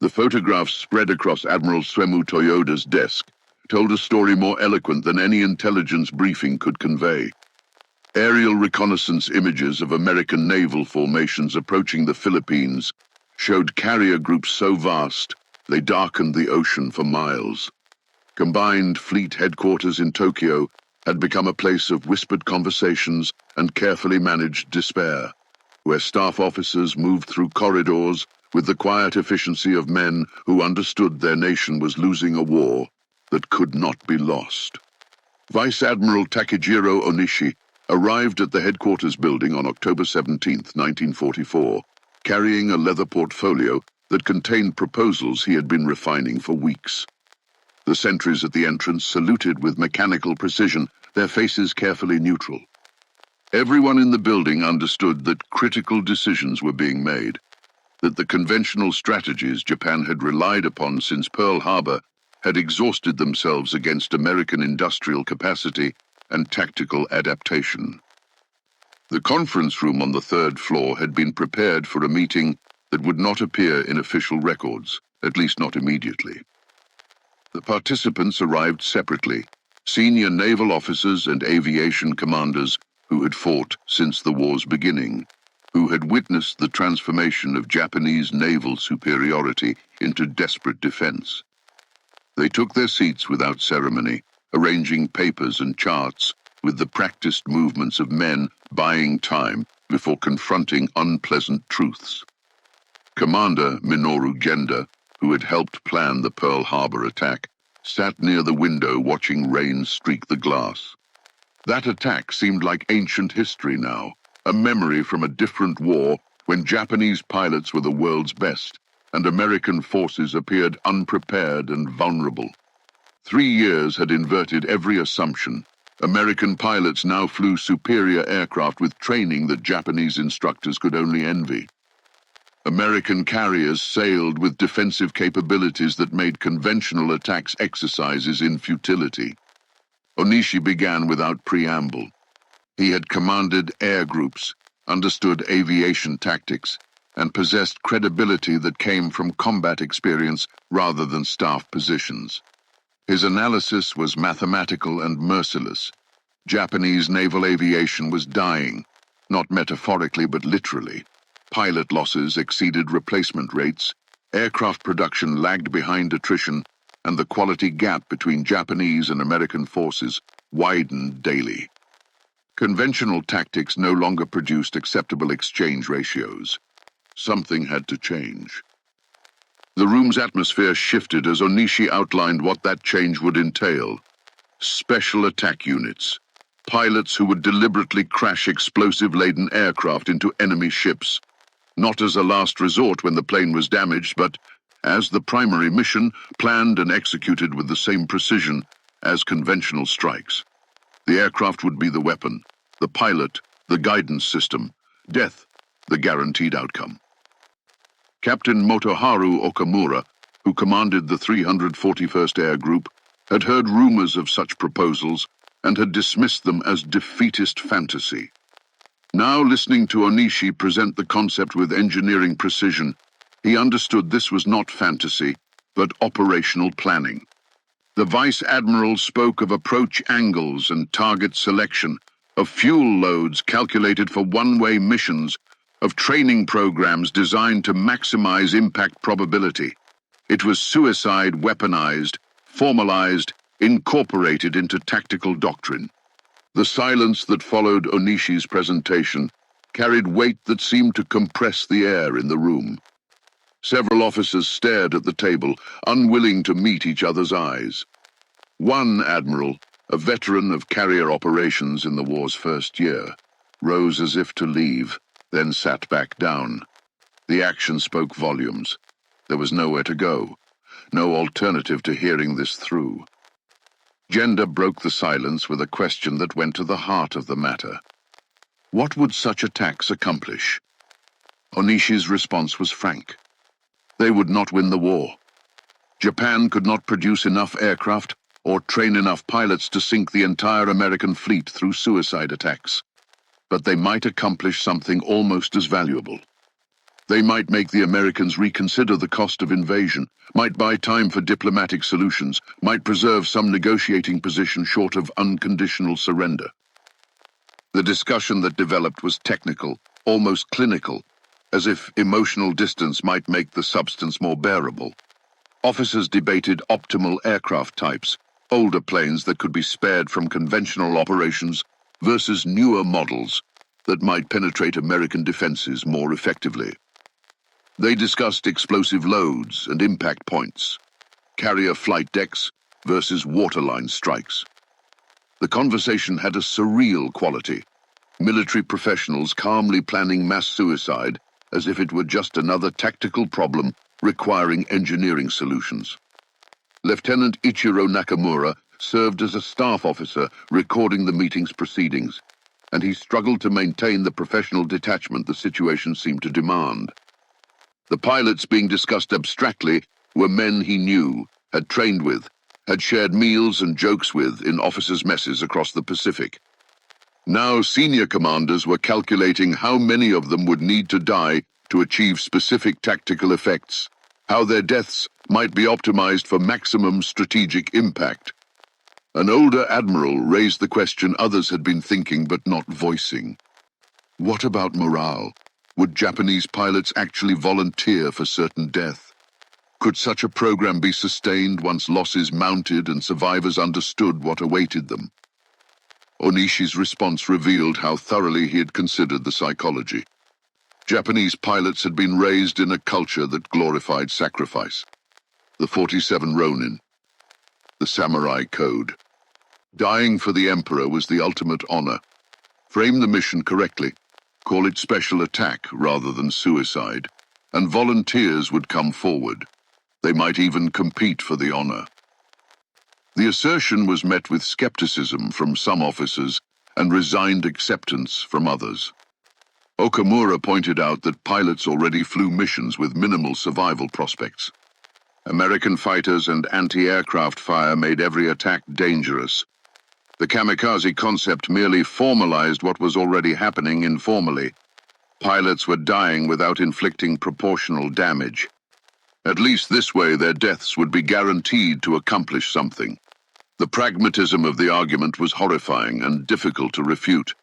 The photographs spread across Admiral Suemu Toyoda's desk told a story more eloquent than any intelligence briefing could convey. Aerial reconnaissance images of American naval formations approaching the Philippines showed carrier groups so vast they darkened the ocean for miles. Combined Fleet headquarters in Tokyo had become a place of whispered conversations and carefully managed despair, where staff officers moved through corridors with the quiet efficiency of men who understood their nation was losing a war that could not be lost. Vice Admiral Takijiro Onishi arrived at the headquarters building on October 17, 1944, carrying a leather portfolio that contained proposals he had been refining for weeks. The sentries at the entrance saluted with mechanical precision, their faces carefully neutral. Everyone in the building understood that critical decisions were being made, that the conventional strategies Japan had relied upon since Pearl Harbor had exhausted themselves against American industrial capacity and tactical adaptation. The conference room on the third floor had been prepared for a meeting that would not appear in official records, at least not immediately. The participants arrived separately, senior naval officers and aviation commanders who had fought since the war's beginning, who had witnessed the transformation of Japanese naval superiority into desperate defense. They took their seats without ceremony, arranging papers and charts with the practiced movements of men buying time before confronting unpleasant truths. Commander Minoru Genda, who had helped plan the Pearl Harbor attack, sat near the window watching rain streak the glass. That attack seemed like ancient history now, a memory from a different war when Japanese pilots were the world's best and American forces appeared unprepared and vulnerable. 3 years had inverted every assumption. American pilots now flew superior aircraft with training that Japanese instructors could only envy. American carriers sailed with defensive capabilities that made conventional attacks exercises in futility. Onishi began without preamble. He had commanded air groups, understood aviation tactics, and possessed credibility that came from combat experience rather than staff positions. His analysis was mathematical and merciless. Japanese naval aviation was dying, not metaphorically but literally. Pilot losses exceeded replacement rates, aircraft production lagged behind attrition, and the quality gap between Japanese and American forces widened daily. Conventional tactics no longer produced acceptable exchange ratios. Something had to change. The room's atmosphere shifted as Onishi outlined what that change would entail. Special attack units, pilots who would deliberately crash explosive-laden aircraft into enemy ships, not as a last resort when the plane was damaged, but as the primary mission, planned and executed with the same precision as conventional strikes. The aircraft would be the weapon, the pilot, the guidance system, death, the guaranteed outcome. Captain Motoharu Okamura, who commanded the 341st Air Group, had heard rumors of such proposals and had dismissed them as defeatist fantasy. Now, listening to Onishi present the concept with engineering precision, he understood this was not fantasy, but operational planning. The Vice Admiral spoke of approach angles and target selection, of fuel loads calculated for one-way missions, of training programs designed to maximize impact probability. It was suicide weaponized, formalized, incorporated into tactical doctrine. The silence that followed Onishi's presentation carried weight that seemed to compress the air in the room. Several officers stared at the table, unwilling to meet each other's eyes. One admiral, a veteran of carrier operations in the war's first year, rose as if to leave, then sat back down. The action spoke volumes. There was nowhere to go, no alternative to hearing this through. Genda broke the silence with a question that went to the heart of the matter. What would such attacks accomplish? Onishi's response was frank. They would not win the war. Japan could not produce enough aircraft or train enough pilots to sink the entire American fleet through suicide attacks. But they might accomplish something almost as valuable. They might make the Americans reconsider the cost of invasion, might buy time for diplomatic solutions, might preserve some negotiating position short of unconditional surrender. The discussion that developed was technical, almost clinical, as if emotional distance might make the substance more bearable. Officers debated optimal aircraft types, older planes that could be spared from conventional operations versus newer models that might penetrate American defenses more effectively. They discussed explosive loads and impact points, carrier flight decks versus waterline strikes. The conversation had a surreal quality, military professionals calmly planning mass suicide as if it were just another tactical problem requiring engineering solutions. Lieutenant Ichiro Nakamura served as a staff officer recording the meeting's proceedings, and he struggled to maintain the professional detachment the situation seemed to demand. The pilots being discussed abstractly were men he knew, had trained with, had shared meals and jokes with in officers' messes across the Pacific. Now senior commanders were calculating how many of them would need to die to achieve specific tactical effects, how their deaths might be optimized for maximum strategic impact. An older admiral raised the question others had been thinking but not voicing. What about morale? Would Japanese pilots actually volunteer for certain death? Could such a program be sustained once losses mounted and survivors understood what awaited them? Onishi's response revealed how thoroughly he had considered the psychology. Japanese pilots had been raised in a culture that glorified sacrifice. The 47 Ronin, the samurai code. Dying for the emperor was the ultimate honor. Frame the mission correctly. Call it special attack rather than suicide, and volunteers would come forward. They might even compete for the honor. The assertion was met with skepticism from some officers and resigned acceptance from others. Okamura pointed out that pilots already flew missions with minimal survival prospects. American fighters and anti-aircraft fire made every attack dangerous. The kamikaze concept merely formalized what was already happening informally. Pilots were dying without inflicting proportional damage. At least this way their deaths would be guaranteed to accomplish something. The pragmatism of the argument was horrifying and difficult to refute.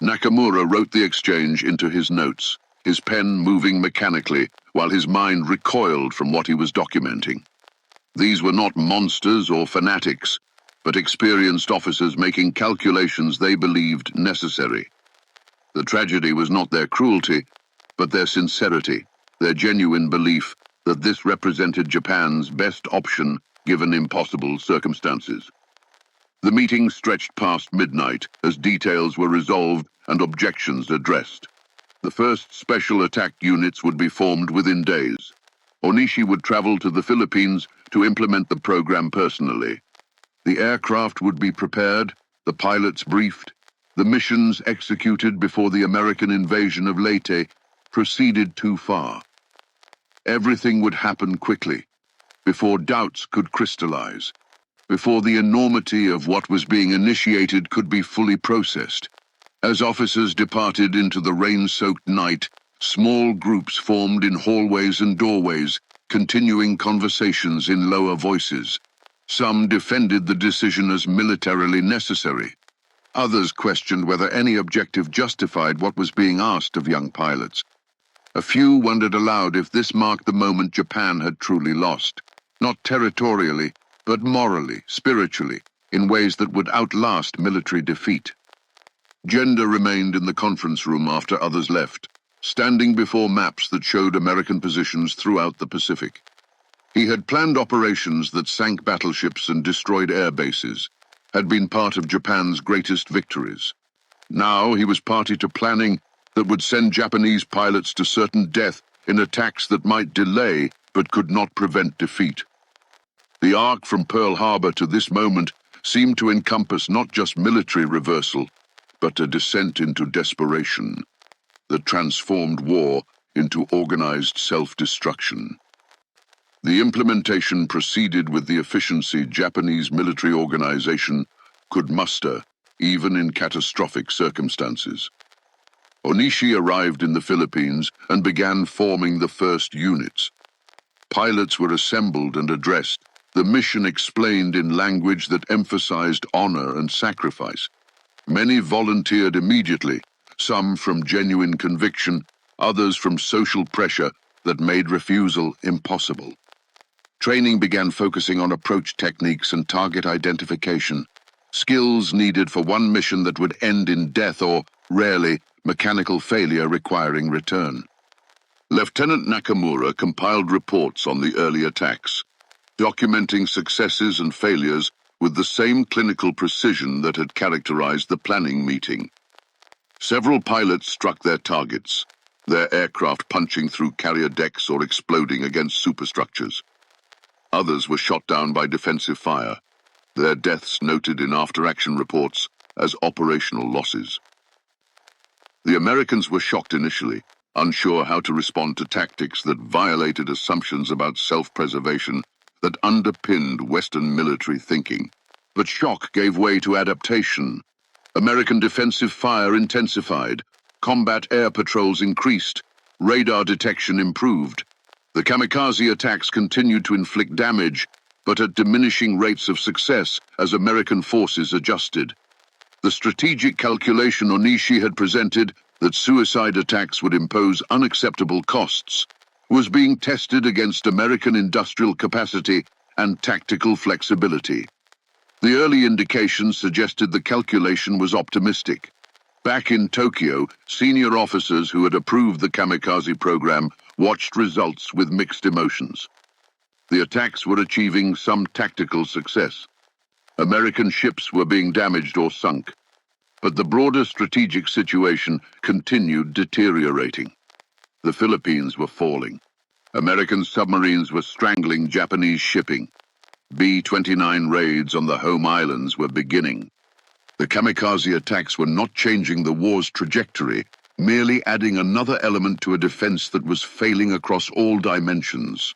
Nakamura wrote the exchange into his notes, his pen moving mechanically while his mind recoiled from what he was documenting. These were not monsters or fanatics, but experienced officers making calculations they believed necessary. The tragedy was not their cruelty, but their sincerity, their genuine belief that this represented Japan's best option given impossible circumstances. The meeting stretched past midnight as details were resolved and objections addressed. The first special attack units would be formed within days. Onishi would travel to the Philippines to implement the program personally. The aircraft would be prepared, the pilots briefed, the missions executed before the American invasion of Leyte proceeded too far. Everything would happen quickly, before doubts could crystallize, before the enormity of what was being initiated could be fully processed. As officers departed into the rain-soaked night, small groups formed in hallways and doorways, continuing conversations in lower voices. Some defended the decision as militarily necessary. Others questioned whether any objective justified what was being asked of young pilots. A few wondered aloud if this marked the moment Japan had truly lost, not territorially, but morally, spiritually, in ways that would outlast military defeat. Gender remained in the conference room after others left, standing before maps that showed American positions throughout the Pacific. He had planned operations that sank battleships and destroyed air bases, had been part of Japan's greatest victories. Now he was party to planning that would send Japanese pilots to certain death in attacks that might delay but could not prevent defeat. The arc from Pearl Harbor to this moment seemed to encompass not just military reversal, but a descent into desperation that transformed war into organized self-destruction. The implementation proceeded with the efficiency Japanese military organization could muster, even in catastrophic circumstances. Onishi arrived in the Philippines and began forming the first units. Pilots were assembled and addressed, the mission explained in language that emphasized honor and sacrifice. Many volunteered immediately, some from genuine conviction, others from social pressure that made refusal impossible. Training began focusing on approach techniques and target identification, skills needed for one mission that would end in death or, rarely, mechanical failure requiring return. Lieutenant Nakamura compiled reports on the early attacks, documenting successes and failures with the same clinical precision that had characterized the planning meeting. Several pilots struck their targets, their aircraft punching through carrier decks or exploding against superstructures. Others were shot down by defensive fire, their deaths noted in after-action reports as operational losses. The Americans were shocked initially, unsure how to respond to tactics that violated assumptions about self-preservation that underpinned Western military thinking. But shock gave way to adaptation. American defensive fire intensified, combat air patrols increased, radar detection improved. The kamikaze attacks continued to inflict damage, but at diminishing rates of success as American forces adjusted. The strategic calculation Onishi had presented that suicide attacks would impose unacceptable costs was being tested against American industrial capacity and tactical flexibility. The early indications suggested the calculation was optimistic. Back in Tokyo, senior officers who had approved the kamikaze program watched results with mixed emotions. The attacks were achieving some tactical success. American ships were being damaged or sunk, but the broader strategic situation continued deteriorating. The Philippines were falling. American submarines were strangling Japanese shipping. B-29 raids on the home islands were beginning. The kamikaze attacks were not changing the war's trajectory, merely adding another element to a defense that was failing across all dimensions.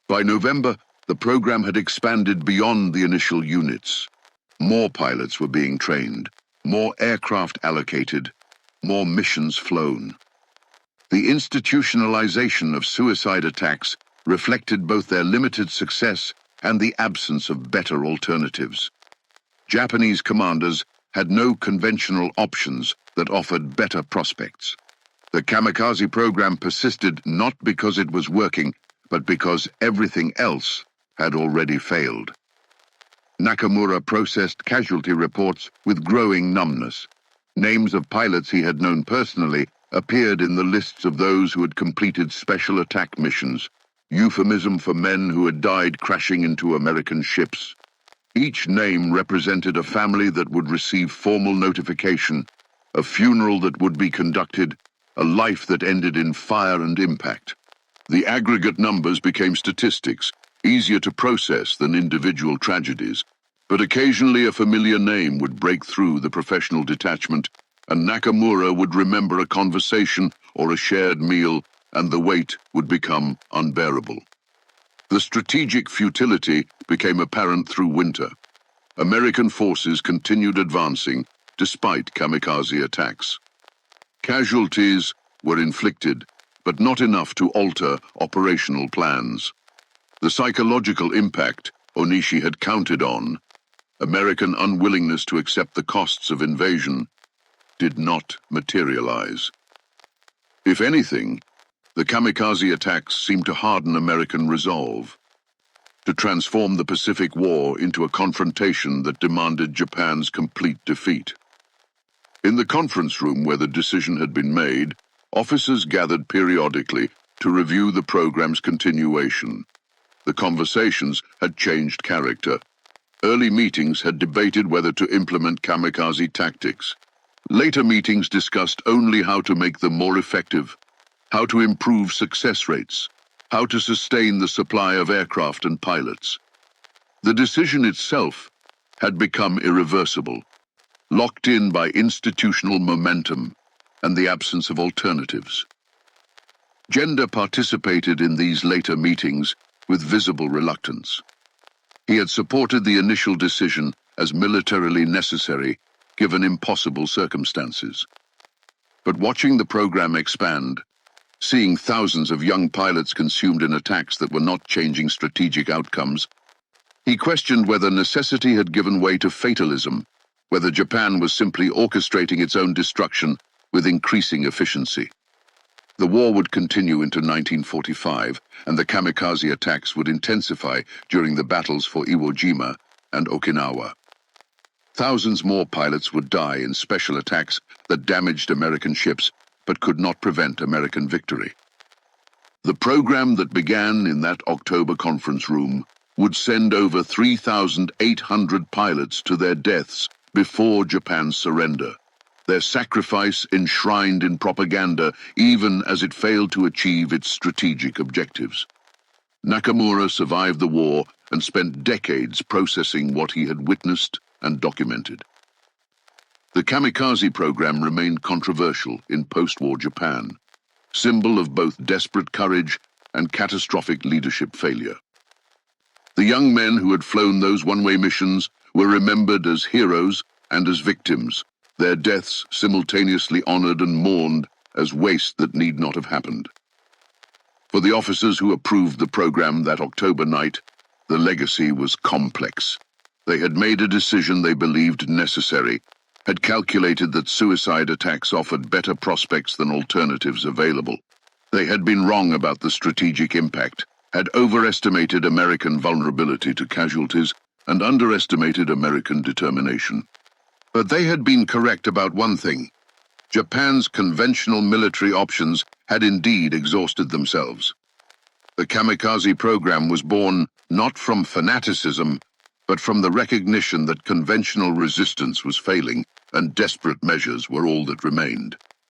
By November, the program had expanded beyond the initial units. More pilots were being trained, more aircraft allocated, more missions flown. The institutionalization of suicide attacks reflected both their limited success and the absence of better alternatives. Japanese commanders had no conventional options that offered better prospects. The kamikaze program persisted not because it was working, but because everything else had already failed. Nakamura processed casualty reports with growing numbness. Names of pilots he had known personally appeared in the lists of those who had completed special attack missions, euphemism for men who had died crashing into American ships. Each name represented a family that would receive formal notification, a funeral that would be conducted, a life that ended in fire and impact. The aggregate numbers became statistics, easier to process than individual tragedies, but occasionally a familiar name would break through the professional detachment, and Nakamura would remember a conversation or a shared meal, and the weight would become unbearable. The strategic futility became apparent through winter. American forces continued advancing despite kamikaze attacks. Casualties were inflicted, but not enough to alter operational plans. The psychological impact Onishi had counted on, American unwillingness to accept the costs of invasion, did not materialize. If anything, the kamikaze attacks seemed to harden American resolve, to transform the Pacific War into a confrontation that demanded Japan's complete defeat. In the conference room where the decision had been made, officers gathered periodically to review the program's continuation. The conversations had changed character. Early meetings had debated whether to implement kamikaze tactics. Later meetings discussed only how to make them more effective, how to improve success rates, how to sustain the supply of aircraft and pilots. The decision itself had become irreversible, locked in by institutional momentum and the absence of alternatives. Gender participated in these later meetings with visible reluctance. He had supported the initial decision as militarily necessary, given impossible circumstances. But watching the program expand, seeing thousands of young pilots consumed in attacks that were not changing strategic outcomes, he questioned whether necessity had given way to fatalism, whether Japan was simply orchestrating its own destruction with increasing efficiency. The war would continue into 1945, and the kamikaze attacks would intensify during the battles for Iwo Jima and Okinawa. Thousands more pilots would die in special attacks that damaged American ships but could not prevent American victory. The program that began in that October conference room would send over 3,800 pilots to their deaths before Japan's surrender, their sacrifice enshrined in propaganda even as it failed to achieve its strategic objectives. Nakamura survived the war and spent decades processing what he had witnessed and documented. The kamikaze program remained controversial in post-war Japan, symbol of both desperate courage and catastrophic leadership failure. The young men who had flown those one-way missions were remembered as heroes and as victims, their deaths simultaneously honored and mourned as waste that need not have happened. For the officers who approved the program that October night, the legacy was complex. They had made a decision they believed necessary, had calculated that suicide attacks offered better prospects than alternatives available. They had been wrong about the strategic impact, had overestimated American vulnerability to casualties, and underestimated American determination. But they had been correct about one thing. Japan's conventional military options had indeed exhausted themselves. The kamikaze program was born not from fanaticism, but from the recognition that conventional resistance was failing and desperate measures were all that remained.